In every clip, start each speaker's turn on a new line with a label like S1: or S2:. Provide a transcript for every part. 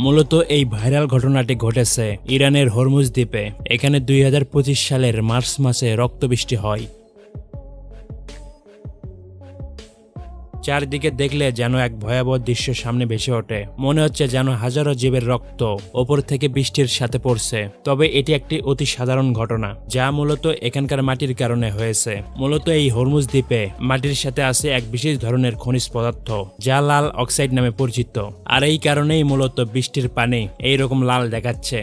S1: মূলত এই ভাইরাল ঘটনাটি ঘটেছে ইরানের হরমুজ দ্বীপে। এখানে 2025 সালের মার্চ মাসে রক্তবৃষ্টি হয়। চারদিকে দেখলে যেন এক ভয়াবহ দৃশ্য সামনে ভেসে ওঠে। মনে হচ্ছে যেন হাজারো জীবের রক্ত ওপর থেকে বৃষ্টির সাথে পড়ছে। তবে এটি একটি অতি সাধারণ ঘটনা, যা মূলত এখানকার মাটির কারণে হয়েছে। মূলত এই হরমুজ দ্বীপে মাটির সাথে আছে এক বিশেষ ধরনের খনিজ পদার্থ, যা লাল অক্সাইড নামে পরিচিত। আর এই কারণেই মূলত বৃষ্টির পানি এইরকম লাল দেখাচ্ছে।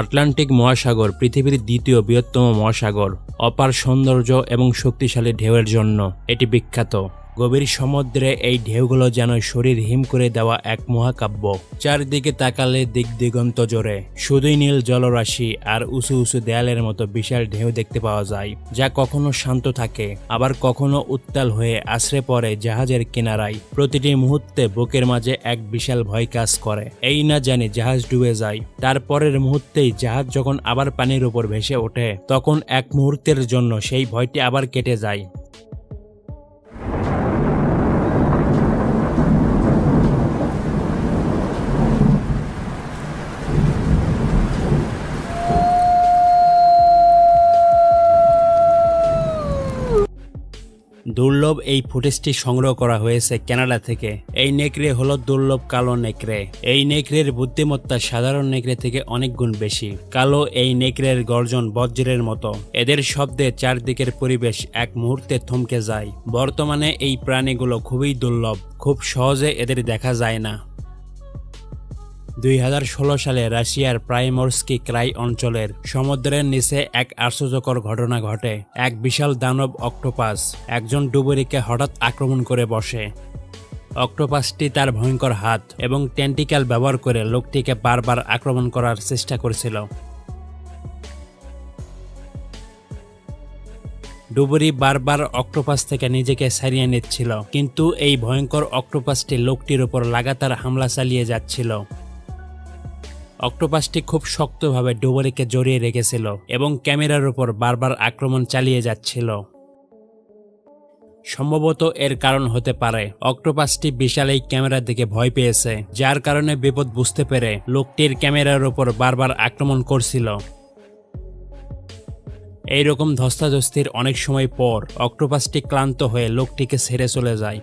S1: আটলান্টিক মহাসাগর পৃথিবীর দ্বিতীয় বৃহত্তম মহাসাগর। অপার সৌন্দর্য এবং শক্তিশালী ঢেউয়ের জন্য এটি বিখ্যাত। গভীর সমুদ্রে এই ঢেউগুলো যেন শরীর হিম করে দেওয়া এক মহাকাব্য। চারদিকে তাকালে দিক দিগন্ত জোরে শুধুই নীল জলরাশি আর উঁচু উঁচু দেয়ালের মতো বিশাল ঢেউ দেখতে পাওয়া যায়, যা কখনো শান্ত থাকে আবার কখনো উত্তাল হয়ে আছড়ে পড়ে জাহাজের কিনারায়। প্রতিটি মুহূর্তে বুকের মাঝে এক বিশাল ভয় কাজ করে। এই না জানি জাহাজ ডুবে যায়, তারপরের মুহূর্তেই জাহাজ যখন আবার পানির উপর ভেসে ওঠে, তখন এক মুহূর্তের জন্য সেই ভয়টি আবার কেটে যায়। দুর্লভ এই ফুটেজটি সংগ্রহ করা হয়েছে কানাডা থেকে। এই নেকড়ে হলো দুর্লভ কালো নেকড়ে। এই নেকড়ের বুদ্ধিমত্তা সাধারণ নেকড়ে থেকে অনেক গুণ বেশি। কালো এই নেকড়ের গর্জন বজ্রের মতো। এদের শব্দে চারদিকের পরিবেশ এক মুহূর্তে থমকে যায়। বর্তমানে এই প্রাণীগুলো খুবই দুর্লভ, খুব সহজে এদের দেখা যায় না। 2016 সালে রাশিয়ার প্রাইমোরস্কি ক্রাই অঞ্চলের সমুদ্রের নিচে এক আশ্চর্যকর ঘটনা ঘটে। এক বিশাল দানব অক্টোপাস একজন ডুবুরিকে হঠাৎ আক্রমণ করে বসে। অক্টোপাসটি তার ভয়ঙ্কর হাত এবং টেন্টিক্যাল ব্যবহার করে লোকটিকে বারবার আক্রমণ করার চেষ্টা করেছিল। ডুবুরি বারবার অক্টোপাস থেকে নিজেকে ছাড়িয়ে নিচ্ছিল, কিন্তু এই ভয়ঙ্কর অক্টোপাসটি লোকটির উপর লাগাতার হামলা চালিয়ে যাচ্ছিল। অক্টোপাসটি খুব শক্তভাবে ডুবুরিকে জড়িয়ে রেখেছিল এবং ক্যামেরার উপর বারবার আক্রমণ চালিয়ে যাচ্ছিল। সম্ভবত এর কারণ হতে পারে অক্টোপাসটি বিশাল এই ক্যামেরার দিকে ভয় পেয়েছে, যার কারণে বিপদ বুঝতে পেরে লোকটির ক্যামেরার উপর বারবার আক্রমণ করছিল। এইরকম ধস্তাধস্তির অনেক সময় পর অক্টোপাসটি ক্লান্ত হয়ে লোকটিকে ছেড়ে চলে যায়।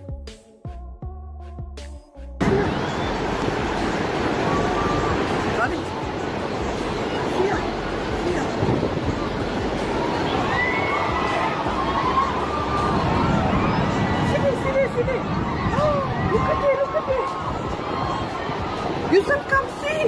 S2: You should come see.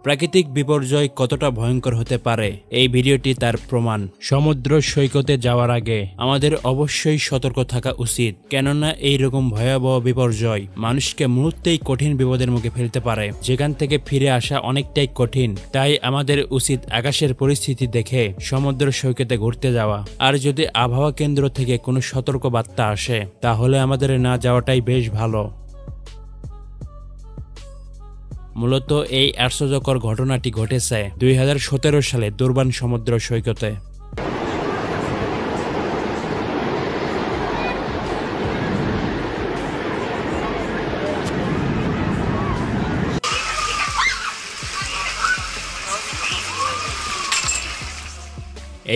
S1: প্রাকৃতিক বিপর্যয় কতটা ভয়ঙ্কর হতে পারে এই ভিডিওটি তার প্রমাণ। সমুদ্র সৈকতে যাওয়ার আগে আমাদের অবশ্যই সতর্ক থাকা উচিত, কেননা এইরকম ভয়াবহ বিপর্যয় মানুষকে মুহূর্তেই কঠিন বিপদের মুখে ফেলতে পারে, যেখান থেকে ফিরে আসা অনেকটাই কঠিন। তাই আমাদের উচিত আকাশের পরিস্থিতি দেখে সমুদ্র সৈকতে ঘুরতে যাওয়া। আর যদি আবহাওয়া কেন্দ্র থেকে কোনো সতর্ক বার্তা আসে, তাহলে আমাদের না যাওয়াটাই বেশ ভালো। মূলত এই আশ্চর্যকর ঘটনাটি ঘটেছে 2017 সালে দুরবান সমুদ্র সৈকতে।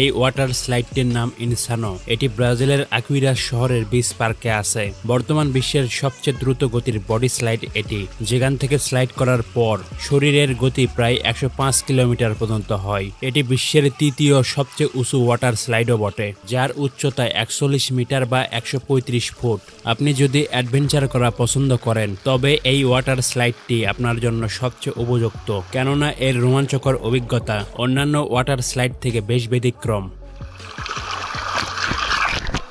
S1: এই ওয়াটার স্লাইডটির নাম ইনসানো। এটি ব্রাজিলের আকুইরাস শহরের বিচ পার্কে আছে। বর্তমান বিশ্বের সবচেয়ে দ্রুত গতির বডি স্লাইড এটি, যেখান থেকে স্লাইড করার পর শরীরের গতি প্রায় 105 কিলোমিটার পর্যন্ত হয়। এটি বিশ্বের তৃতীয় সবচেয়ে উঁচু ওয়াটার স্লাইডও বটে, যার উচ্চতা 41 মিটার বা 135 ফুট। আপনি যদি অ্যাডভেঞ্চার করা পছন্দ করেন, তবে এই ওয়াটার স্লাইডটি আপনার জন্য সবচেয়ে উপযুক্ত, কেননা এর রোমাঞ্চকর অভিজ্ঞতা অন্যান্য ওয়াটার স্লাইড থেকে বেশ ব্যতিক্রম।